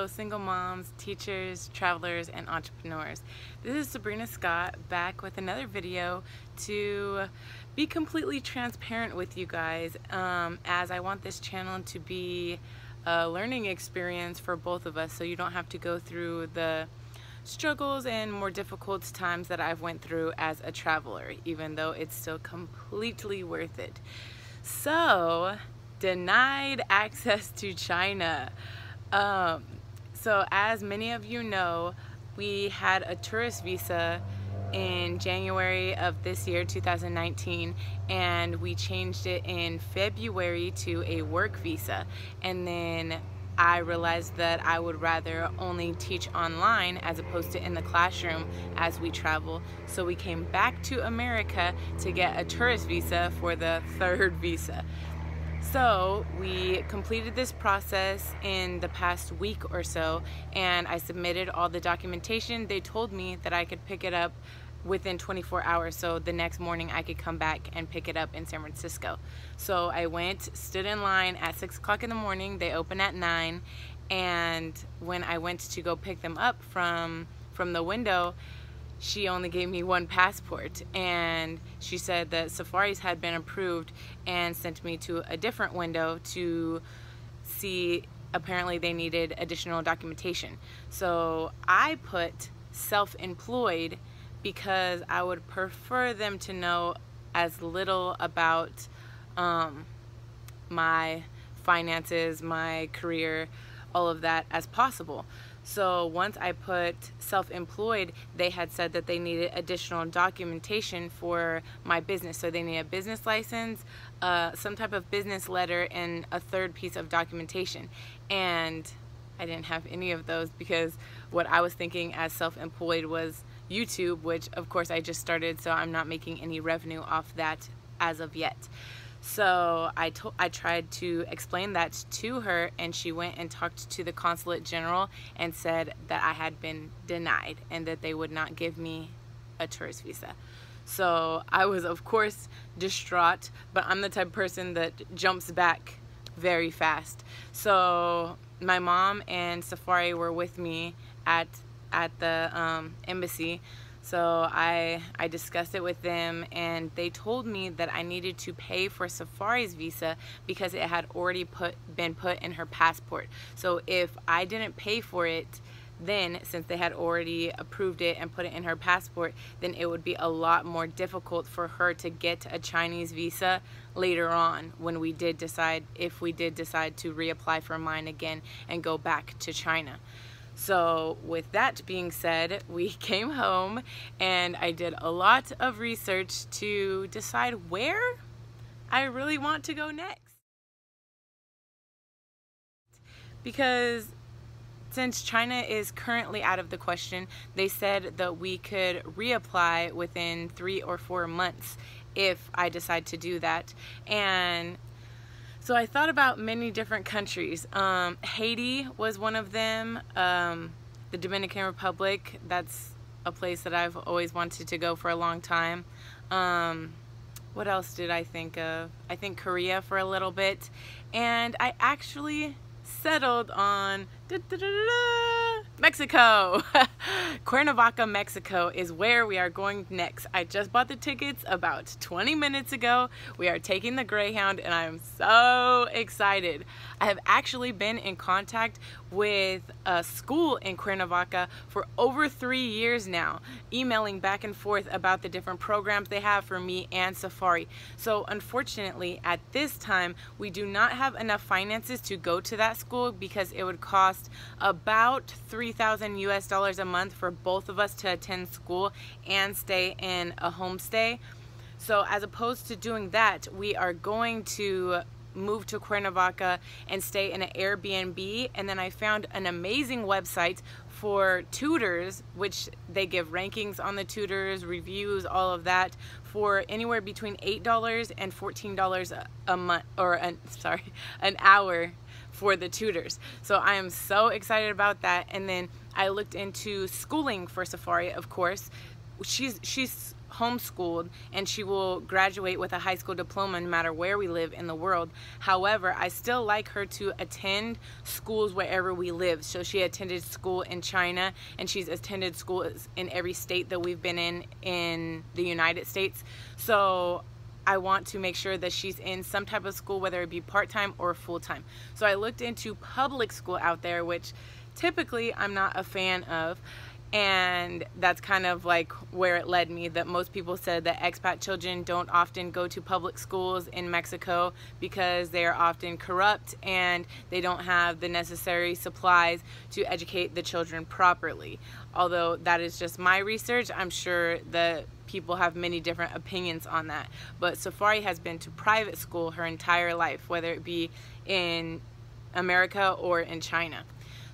single moms, teachers, travelers, and entrepreneurs. This is Sabrina Scott back with another video to be completely transparent with you guys, as I want this channel to be a learning experience for both of us, so you don't have to go through the struggles and more difficult times that I've went through as a traveler, even though it's still completely worth it. So, denied access to China. So as many of you know, we had a tourist visa in January of this year, 2019, and we changed it in February to a work visa. And then I realized that I would rather only teach online as opposed to in the classroom as we travel. So we came back to America to get a tourist visa for the third visa. So we completed this process in the past week or so, and I submitted all the documentation. They told me that I could pick it up within 24 hours, so the next morning I could come back and pick it up in San Francisco. So I went, stood in line at 6 o'clock in the morning. They open at 9, and when I went to go pick them up from the window, she only gave me one passport, and she said that Safaris had been approved and sent me to a different window to see. Apparently they needed additional documentation. So I put self-employed because I would prefer them to know as little about my finances, my career, all of that as possible. So once I put self-employed, they had said that they needed additional documentation for my business. So they need a business license, some type of business letter, and a third piece of documentation. And I didn't have any of those because what I was thinking as self-employed was YouTube, which of course I just started, so I'm not making any revenue off that as of yet. So I tried to explain that to her, and she went and talked to the consulate general and said that I had been denied and that they would not give me a tourist visa. So I was of course distraught, but I'm the type of person that jumps back very fast. So my mom and Safari were with me at the embassy. So I discussed it with them, and they told me that I needed to pay for Safari's visa because it had already been put in her passport. So if I didn't pay for it then, since they had already approved it and put it in her passport, then it would be a lot more difficult for her to get a Chinese visa later on when we did decide, if we did decide to reapply for mine again and go back to China. So with that being said, we came home and I did a lot of research to decide where I really want to go next. Because since China is currently out of the question, they said that we could reapply within 3 or 4 months if I decide to do that. And so I thought about many different countries. Haiti was one of them. The Dominican Republic, that's a place that I've always wanted to go for a long time. What else did I think of? I think Korea for a little bit. And I actually settled on Mexico. Cuernavaca, Mexico is where we are going next. I just bought the tickets about 20 minutes ago. We are taking the Greyhound and I'm so excited. I have actually been in contact with a school in Cuernavaca for over 3 years now, emailing back and forth about the different programs they have for me and Safari. So unfortunately at this time we do not have enough finances to go to that school because it would cost about $3,000 US a month for both of us to attend school and stay in a homestay. So as opposed to doing that, we are going to move to Cuernavaca and stay in an Airbnb. And then I found an amazing website for tutors, which they give rankings on the tutors, reviews, all of that, for anywhere between $8 and $14 a month, or an hour for the tutors. So I am so excited about that. And then I looked into schooling for Safari, of course. She's homeschooled, and she will graduate with a high school diploma no matter where we live in the world. However, I still like her to attend schools wherever we live. So she attended school in China, and she's attended schools in every state that we've been in the United States. So I want to make sure that she's in some type of school, whether it be part-time or full-time. So I looked into public school out there, which typically I'm not a fan of, and that's kind of like where it led me, that most people said that expat children don't often go to public schools in Mexico because they are often corrupt and they don't have the necessary supplies to educate the children properly. Although that is just my research, I'm sure that people have many different opinions on that. But Safari has been to private school her entire life, whether it be in America or in China.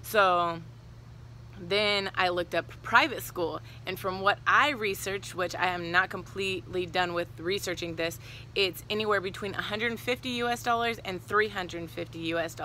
So then I looked up private school, and from what I researched, which I am not completely done with researching this, it's anywhere between $150 US and $350 US,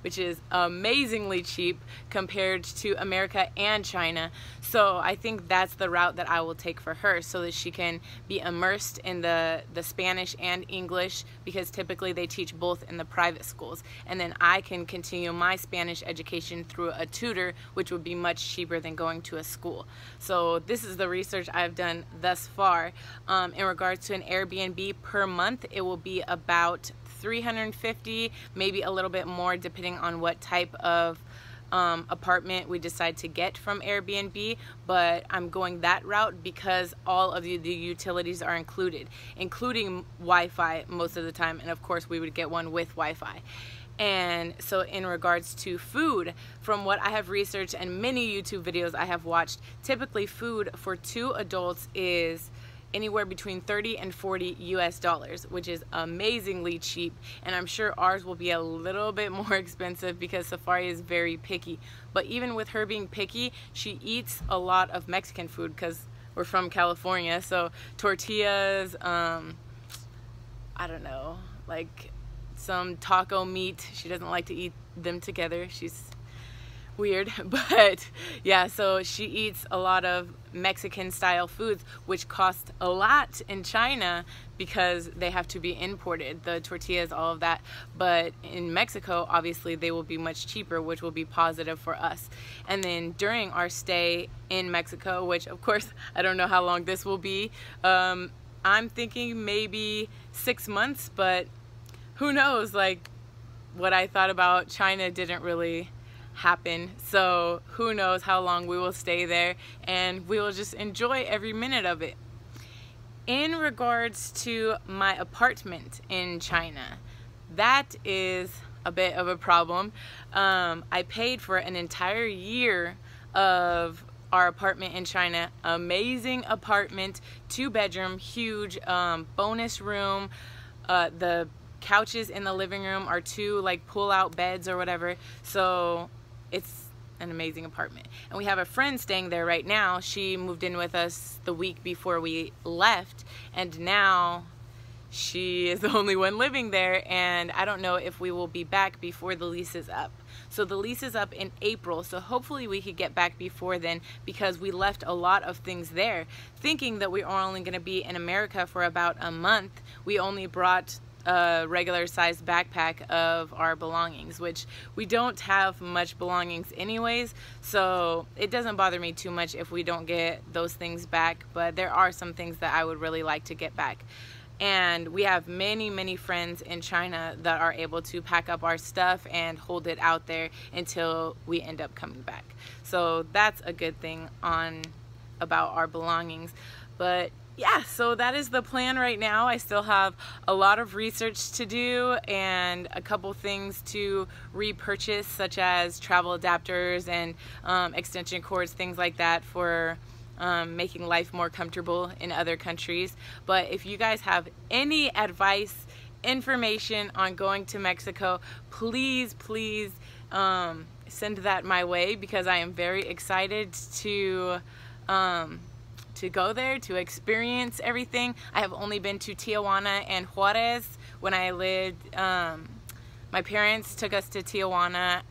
which is amazingly cheap compared to America and China. So I think that's the route that I will take for her, so that she can be immersed in the Spanish and English, because typically they teach both in the private schools, and then I can continue my Spanish education through a tutor, which would be much cheaper than going to a school. So this is the research I've done thus far. In regards to an Airbnb per month, it will be about $350, maybe a little bit more depending on what type of apartment we decide to get from Airbnb, but I'm going that route because all of the utilities are included, including Wi-Fi most of the time, and of course we would get one with Wi-Fi. And so in regards to food, from what I have researched and many YouTube videos I have watched, typically food for 2 adults is anywhere between $30 and $40 US, which is amazingly cheap. And I'm sure ours will be a little bit more expensive because Safari is very picky. But even with her being picky, she eats a lot of Mexican food because we're from California. So tortillas, I don't know, like some taco meat. She doesn't like to eat them together. She's weird, but yeah, so she eats a lot of Mexican style foods, which cost a lot in China because they have to be imported, the tortillas, all of that. But in Mexico, obviously they will be much cheaper, which will be positive for us. And then during our stay in Mexico, which of course I don't know how long this will be, I'm thinking maybe 6 months, but who knows, like what I thought about China didn't really happen, so who knows how long we will stay there, and we will just enjoy every minute of it. In regards to my apartment in China, that is a bit of a problem. I paid for an entire year of our apartment in China. Amazing apartment, 2-bedroom, huge, bonus room. The couches in the living room are 2 like pull-out beds or whatever, so it's an amazing apartment. And we have a friend staying there right now. She moved in with us the week before we left, and now she is the only one living there, and I don't know if we will be back before the lease is up. So the lease is up in April, so hopefully we could get back before then, because we left a lot of things there thinking that we are only going to be in America for about a month. We only brought a regular sized backpack of our belongings, which we don't have much belongings anyways, so it doesn't bother me too much if we don't get those things back. But there are some things that I would really like to get back, and we have many friends in China that are able to pack up our stuff and hold it out there until we end up coming back. So that's a good thing about our belongings. But yeah, so that is the plan right now. I still have a lot of research to do and a couple things to repurchase, such as travel adapters and extension cords, things like that, for making life more comfortable in other countries. But if you guys have any advice, information on going to Mexico, please send that my way, because I am very excited to go there, to experience everything. I have only been to Tijuana and Juarez when I lived My parents took us to Tijuana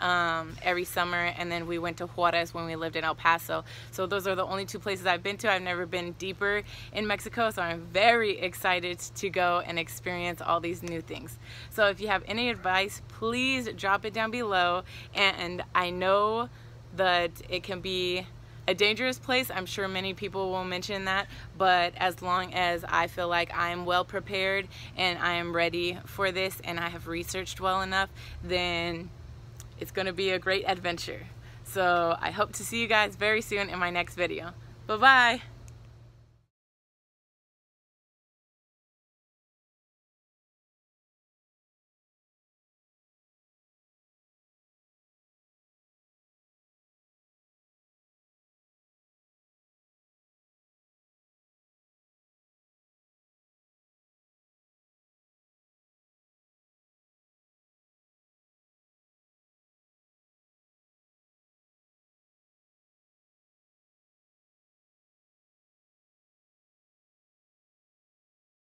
every summer, and then we went to Juarez when we lived in El Paso. So those are the only two places I've been to. I've never been deeper in Mexico, so I'm very excited to go and experience all these new things. So if you have any advice, please drop it down below. And I know that it can be a dangerous place. I'm sure many people will mention that, but as long as I feel like I'm well prepared and I am ready for this and I have researched well enough, then it's going to be a great adventure. So I hope to see you guys very soon in my next video. Bye-bye.